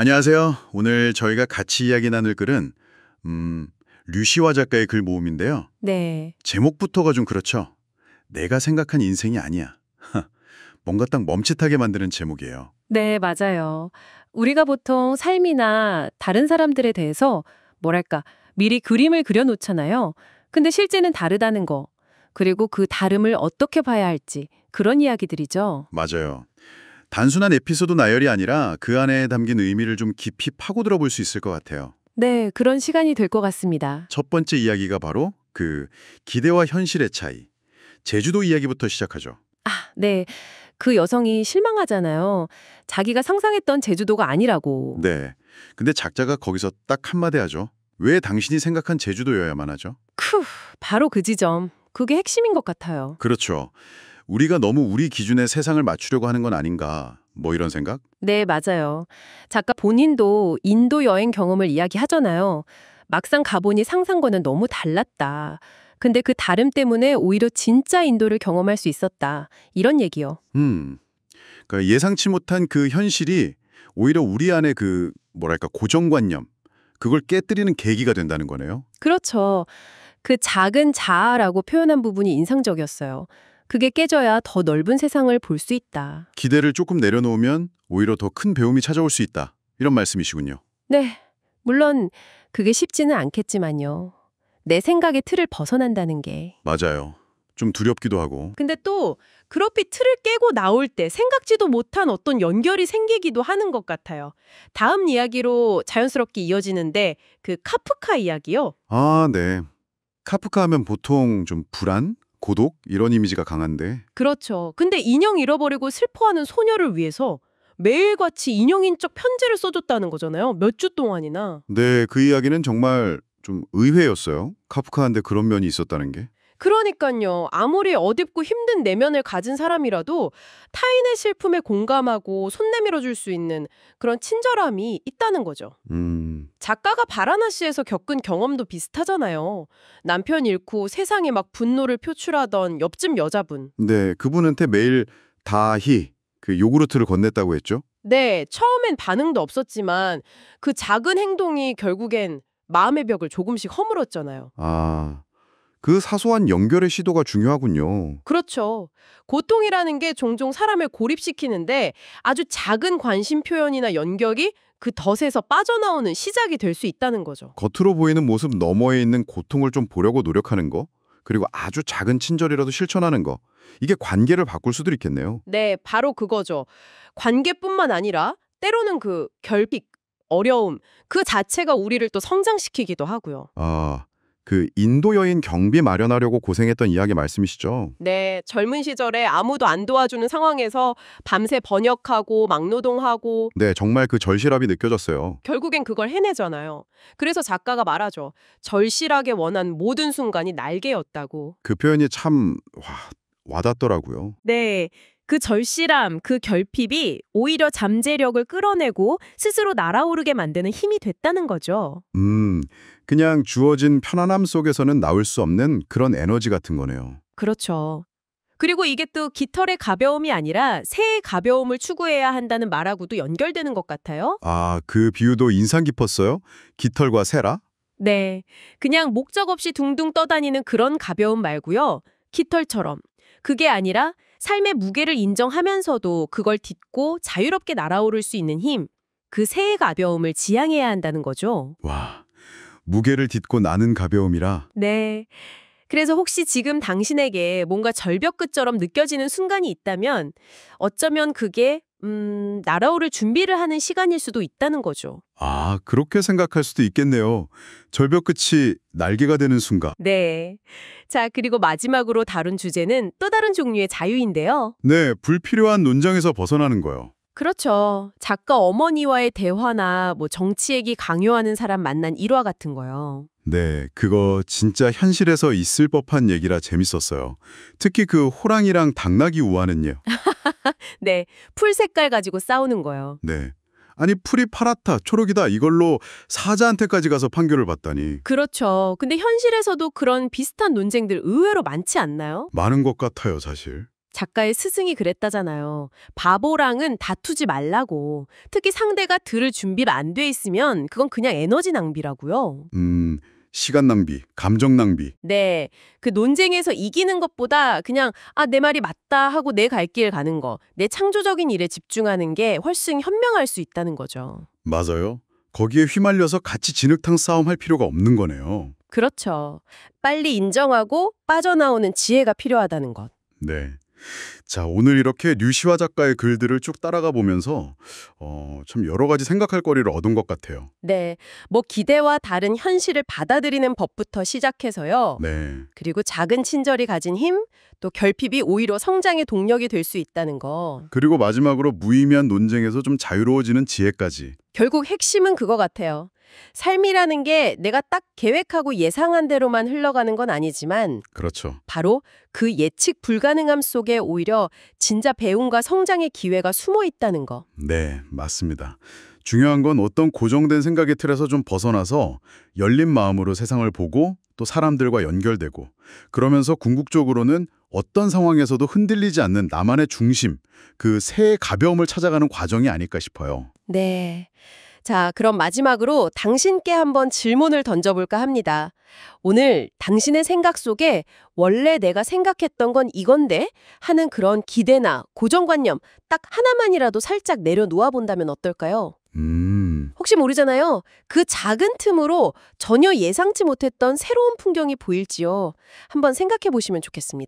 안녕하세요. 오늘 저희가 같이 이야기 나눌 글은 류시화 작가의 글 모음인데요. 네, 제목부터가 좀 그렇죠. 내가 생각한 인생이 아니야. 뭔가 딱 멈칫하게 만드는 제목이에요. 네, 맞아요. 우리가 보통 삶이나 다른 사람들에 대해서 뭐랄까, 미리 그림을 그려놓잖아요. 근데 실제는 다르다는 거. 그리고 그 다름을 어떻게 봐야 할지. 그런 이야기들이죠. 맞아요. 단순한 에피소드 나열이 아니라 그 안에 담긴 의미를 좀 깊이 파고들어 볼 수 있을 것 같아요. 네, 그런 시간이 될 것 같습니다. 첫 번째 이야기가 바로 그 기대와 현실의 차이. 제주도 이야기부터 시작하죠. 네, 그 여성이 실망하잖아요. 자기가 상상했던 제주도가 아니라고. 네. 근데 작자가 거기서 딱 한마디 하죠. 왜 당신이 생각한 제주도여야만 하죠? 바로 그 지점. 그게 핵심인 것 같아요. 그렇죠. 우리가 너무 우리 기준에 세상을 맞추려고 하는 건 아닌가, 뭐 이런 생각? 네, 맞아요. 작가 본인도 인도 여행 경험을 이야기하잖아요. 막상 가보니 상상과는 너무 달랐다. 근데 그 다름 때문에 오히려 진짜 인도를 경험할 수 있었다. 이런 얘기요. 그러니까 예상치 못한 그 현실이 오히려 우리 안에 그 뭐랄까 고정관념, 그걸 깨뜨리는 계기가 된다는 거네요. 그렇죠. 그 작은 자아라고 표현한 부분이 인상적이었어요. 그게 깨져야 더 넓은 세상을 볼 수 있다. 기대를 조금 내려놓으면 오히려 더 큰 배움이 찾아올 수 있다. 이런 말씀이시군요. 네, 물론 그게 쉽지는 않겠지만요. 내 생각의 틀을 벗어난다는 게. 맞아요. 좀 두렵기도 하고. 근데 또 그렇게 틀을 깨고 나올 때 생각지도 못한 어떤 연결이 생기기도 하는 것 같아요. 다음 이야기로 자연스럽게 이어지는데 그 카프카 이야기요. 아, 네. 카프카 하면 보통 좀 불안, 고독 이런 이미지가 강한데. 그렇죠. 근데 인형 잃어버리고 슬퍼하는 소녀를 위해서 매일같이 인형인 척 편지를 써줬다는 거잖아요. 몇 주 동안이나. 네, 그 이야기는 정말 좀 의외였어요. 카프카한테 그런 면이 있었다는 게. 그러니까요. 아무리 어둡고 힘든 내면을 가진 사람이라도 타인의 슬픔에 공감하고 손 내밀어 줄 수 있는 그런 친절함이 있다는 거죠. 작가가 바라나시에서 겪은 경험도 비슷하잖아요. 남편 잃고 세상에 막 분노를 표출하던 옆집 여자분. 네, 그분한테 매일 다히 그 요구르트를 건넸다고 했죠. 네, 처음엔 반응도 없었지만 그 작은 행동이 결국엔 마음의 벽을 조금씩 허물었잖아요. 아, 그 사소한 연결의 시도가 중요하군요. 그렇죠. 고통이라는 게 종종 사람을 고립시키는데 아주 작은 관심 표현이나 연결이 그 덫에서 빠져나오는 시작이 될 수 있다는 거죠. 겉으로 보이는 모습 너머에 있는 고통을 좀 보려고 노력하는 거, 그리고 아주 작은 친절이라도 실천하는 거, 이게 관계를 바꿀 수도 있겠네요. 네, 바로 그거죠. 관계뿐만 아니라 때로는 그 결핍, 어려움, 그 자체가 우리를 또 성장시키기도 하고요. 아, 그 인도 여인 경비 마련하려고 고생했던 이야기 말씀이시죠? 네, 젊은 시절에 아무도 안 도와주는 상황에서 밤새 번역하고 막노동하고 네, 정말 그 절실함이 느껴졌어요. 결국엔 그걸 해내잖아요. 그래서 작가가 말하죠. 절실하게 원한 모든 순간이 날개였다고. 그 표현이 참 와닿더라고요. 네, 그 절실함, 그 결핍이 오히려 잠재력을 끌어내고 스스로 날아오르게 만드는 힘이 됐다는 거죠. 그냥 주어진 편안함 속에서는 나올 수 없는 그런 에너지 같은 거네요. 그렇죠. 그리고 이게 또 깃털의 가벼움이 아니라 새의 가벼움을 추구해야 한다는 말하고도 연결되는 것 같아요. 아, 그 비유도 인상 깊었어요? 깃털과 새라? 네, 그냥 목적 없이 둥둥 떠다니는 그런 가벼움 말고요. 깃털처럼. 그게 아니라 삶의 무게를 인정하면서도 그걸 딛고 자유롭게 날아오를 수 있는 힘. 그 새의 가벼움을 지향해야 한다는 거죠. 와, 무게를 딛고 나는 가벼움이라. 네. 그래서 혹시 지금 당신에게 뭔가 절벽 끝처럼 느껴지는 순간이 있다면 어쩌면 그게 날아오를 준비를 하는 시간일 수도 있다는 거죠. 아, 그렇게 생각할 수도 있겠네요. 절벽 끝이 날개가 되는 순간. 네. 자, 그리고 마지막으로 다룬 주제는 또 다른 종류의 자유인데요. 네, 불필요한 논쟁에서 벗어나는 거요. 그렇죠. 작가 어머니와의 대화나 뭐 정치 얘기 강요하는 사람 만난 일화 같은 거요. 네, 그거 진짜 현실에서 있을 법한 얘기라 재밌었어요. 특히 그 호랑이랑 당나귀 우화는요. 네, 풀 색깔 가지고 싸우는 거요. 네. 아니 풀이 파랗다, 초록이다 이걸로 사자한테까지 가서 판결을 받다니. 그렇죠. 근데 현실에서도 그런 비슷한 논쟁들 의외로 많지 않나요? 많은 것 같아요, 사실. 작가의 스승이 그랬다잖아요. 바보랑은 다투지 말라고. 특히 상대가 들을 준비가 안 돼 있으면 그건 그냥 에너지 낭비라고요. 시간 낭비, 감정 낭비. 네, 그 논쟁에서 이기는 것보다 그냥 내 말이 맞다 하고 내 갈 길 가는 거, 내 창조적인 일에 집중하는 게 훨씬 현명할 수 있다는 거죠. 맞아요. 거기에 휘말려서 같이 진흙탕 싸움할 필요가 없는 거네요. 그렇죠. 빨리 인정하고 빠져나오는 지혜가 필요하다는 것. 네. 자, 오늘 이렇게 류시화 작가의 글들을 쭉 따라가 보면서 참 여러 가지 생각할 거리를 얻은 것 같아요. 네, 뭐 기대와 다른 현실을 받아들이는 법부터 시작해서요. 네. 그리고 작은 친절이 가진 힘, 또 결핍이 오히려 성장의 동력이 될 수 있다는 거. 그리고 마지막으로 무의미한 논쟁에서 좀 자유로워지는 지혜까지. 결국 핵심은 그거 같아요. 삶이라는 게 내가 딱 계획하고 예상한 대로만 흘러가는 건 아니지만 그렇죠. 바로 그 예측 불가능함 속에 오히려 진짜 배움과 성장의 기회가 숨어 있다는 거. 네, 맞습니다. 중요한 건 어떤 고정된 생각의 틀에서 좀 벗어나서 열린 마음으로 세상을 보고 또 사람들과 연결되고 그러면서 궁극적으로는 어떤 상황에서도 흔들리지 않는 나만의 중심, 그 새의 가벼움을 찾아가는 과정이 아닐까 싶어요. 네. 자, 그럼 마지막으로 당신께 한번 질문을 던져볼까 합니다. 오늘 당신의 생각 속에 원래 내가 생각했던 건 이건데 하는 그런 기대나 고정관념 딱 하나만이라도 살짝 내려놓아 본다면 어떨까요? 혹시 모르잖아요. 그 작은 틈으로 전혀 예상치 못했던 새로운 풍경이 보일지요. 한번 생각해 보시면 좋겠습니다.